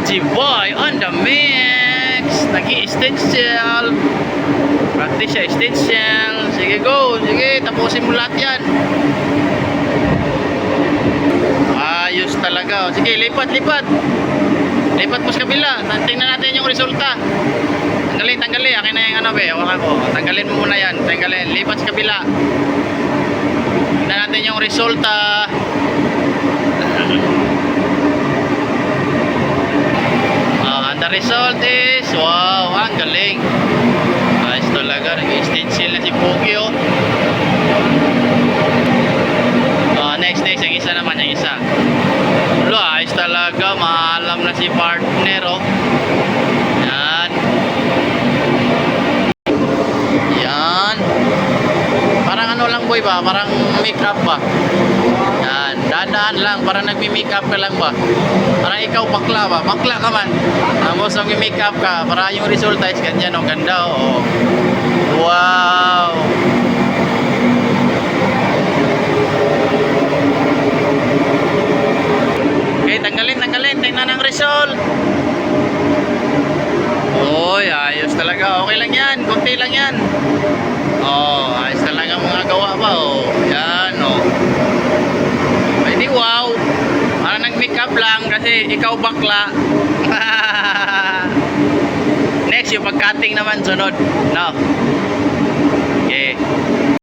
Boy on the mix. Nag-i-stencil. Practice siya, stencil. Sige, go. Sige, tapusin mo lahat yan. Ayos talaga. Sige, lipat. Lipat mo sa kabila. Tingnan natin yung resulta. Tanggalin. Akin na yung ano, be. Hawakan ko. Tanggalin mo muna yan. Tanggalin. Lipat sa kabila. Tingnan natin yung resulta. And the result is, wow, ang galing. Ayos talaga. Nag-stencil na si Pogi, oh. Next, yung isa naman, yung isa. Wala, ayos talaga. Maalam na si partner, oh. Yan. Parang ano lang, boy, ba? Parang make-up ba? Yan. Dadaan lang. Parang nagmi-make-up ka lang ba? Parang ikaw bakla ba? Bakla ka man. Tapos nagmi-make-up ka. Para yung resulta is ganyan, oh. Ganda, oh. Wow. Okay, tanggalin. Tingnan ang result. Oy, ayos talaga. Okay lang yan. Kunti lang yan. Oh, ayos talaga mga gawa ba, oh. Yan, oh. Ay, di wow. Parang nag-makeup lang kasi ikaw bakla. Next, yung pag-cutting naman sunod. No. Okay.